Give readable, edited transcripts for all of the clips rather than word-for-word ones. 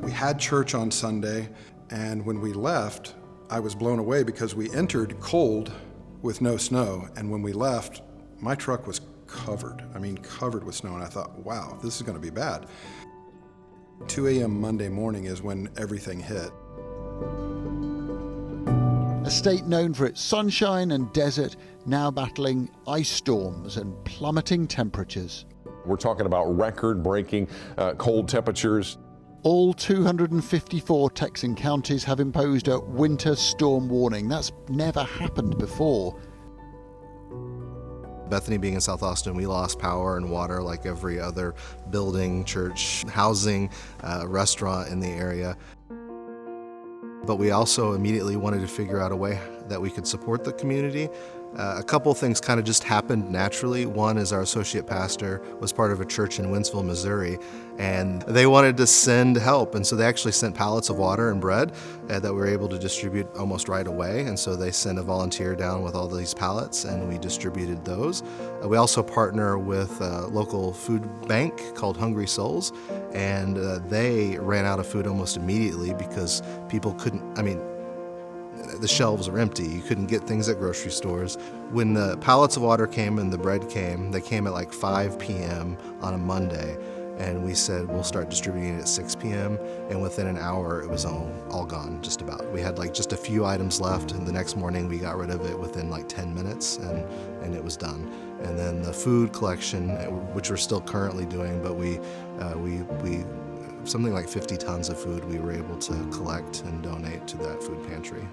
We had church on Sunday, and when we left, I was blown away because we entered cold with no snow, and when we left, my truck was covered with snow, and I thought, wow, this is going to be bad. 2 a.m. Monday morning is when everything hit. A state known for its sunshine and desert, now battling ice storms and plummeting temperatures. We're talking about record-breaking cold temperatures. All 254 Texan counties have imposed a winter storm warning. That's never happened before. Bethany being in South Austin, we lost power and water like every other building, church, housing, restaurant in the area. But we also immediately wanted to figure out a way that we could support the community. A couple things kind of just happened naturally. One is our associate pastor was part of a church in Wentzville, Missouri, and they wanted to send help. And so they actually sent pallets of water and bread that we were able to distribute almost right away. And so they sent a volunteer down with all these pallets, and we distributed those. We also partner with a local food bank called Hungry Souls, and they ran out of food almost immediately because people couldn't, the shelves are empty. You couldn't get things at grocery stores. When the pallets of water came and the bread came, they came at like 5 p.m. on a Monday, and we said we'll start distributing it at 6 p.m. and within an hour it was all gone, just about. We had like just a few items left, and the next morning we got rid of it within like 10 minutes, and it was done. And then the food collection, which we're still currently doing, but we something like 50 tons of food we were able to collect and donate to that food pantry.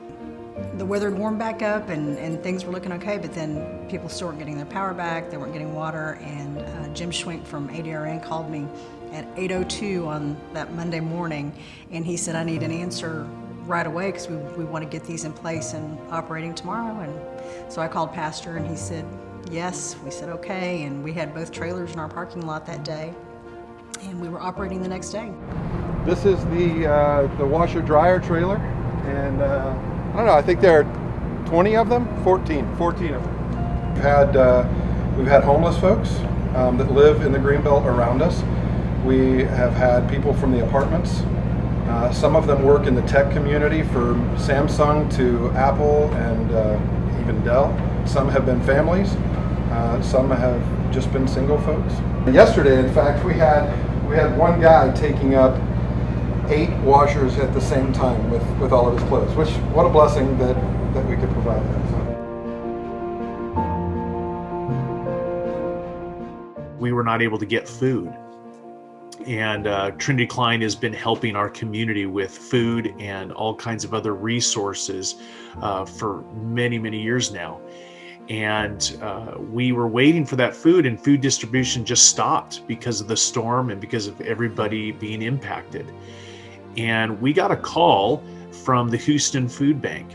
The weather had warmed back up and things were looking okay, but then people still weren't getting their power back, they weren't getting water, and Jim Schwink from ADRN called me at 8:02 on that Monday morning, and he said, I need an answer right away because we want to get these in place and operating tomorrow. And so I called Pastor and he said, yes. We said, okay, and we had both trailers in our parking lot that day, and we were operating the next day. This is the washer-dryer trailer, and I don't know, I think there are 20 of them, 14 of them. We've had homeless folks that live in the Greenbelt around us. We have had people from the apartments. Some of them work in the tech community, from Samsung to Apple and even Dell. Some have been families. Some have just been single folks. Yesterday, in fact, we had one guy taking up 8 washers at the same time with all of his clothes, which, what a blessing that we could provide that. We were not able to get food, and Trinity Klein has been helping our community with food and all kinds of other resources for many, many years now. And we were waiting for that food, and food distribution just stopped because of the storm and because of everybody being impacted. And we got a call from the Houston Food Bank,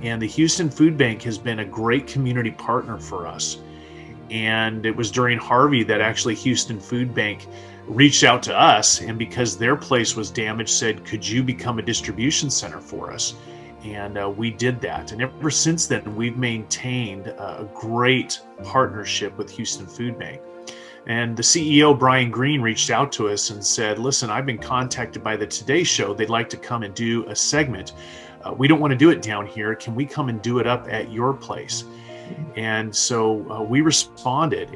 and the Houston Food Bank has been a great community partner for us. And it was during Harvey that actually Houston Food Bank reached out to us, and because their place was damaged, said, could you become a distribution center for us? And we did that. And ever since then, we've maintained a great partnership with Houston Food Bank. And the CEO, Brian Green, reached out to us and said, listen, I've been contacted by the Today Show. They'd like to come and do a segment. We don't want to do it down here. Can we come and do it up at your place? And so we responded.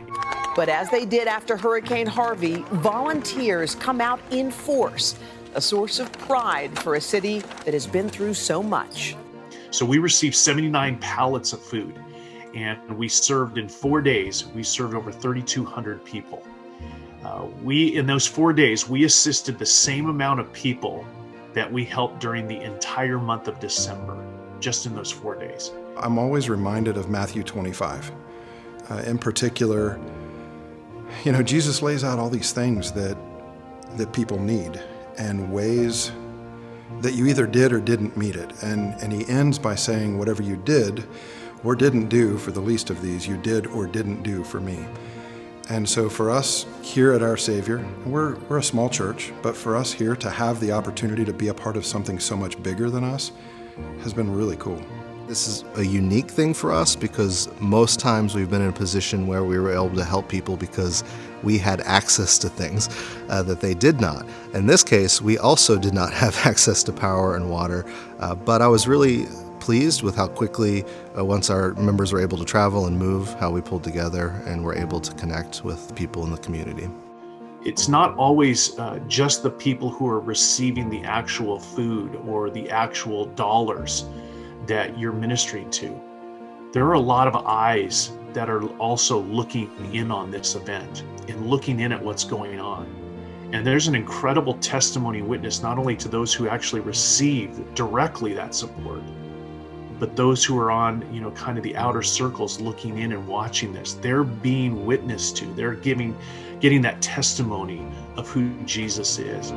But as they did after Hurricane Harvey, volunteers come out in force, a source of pride for a city that has been through so much. So we received 79 pallets of food. And we served in 4 days, we served over 3,200 people. In those 4 days, we assisted the same amount of people that we helped during the entire month of December, just in those 4 days. I'm always reminded of Matthew 25. In particular, Jesus lays out all these things that people need, and ways that you either did or didn't meet it. And he ends by saying, whatever you did or didn't do for the least of these, you did or didn't do for me. And so for us here at Our Savior, we're a small church, but for us here to have the opportunity to be a part of something so much bigger than us has been really cool. This is a unique thing for us because most times we've been in a position where we were able to help people because we had access to things that they did not. In this case, we also did not have access to power and water, but I was really pleased with how quickly, once our members were able to travel and move, how we pulled together and were able to connect with people in the community. It's not always just the people who are receiving the actual food or the actual dollars that you're ministering to. There are a lot of eyes that are also looking in on this event and looking in at what's going on. And there's an incredible testimony witness, not only to those who actually received directly that support, but those who are on, kind of the outer circles looking in and watching this. They're being witnessed to. They're getting that testimony of who Jesus is.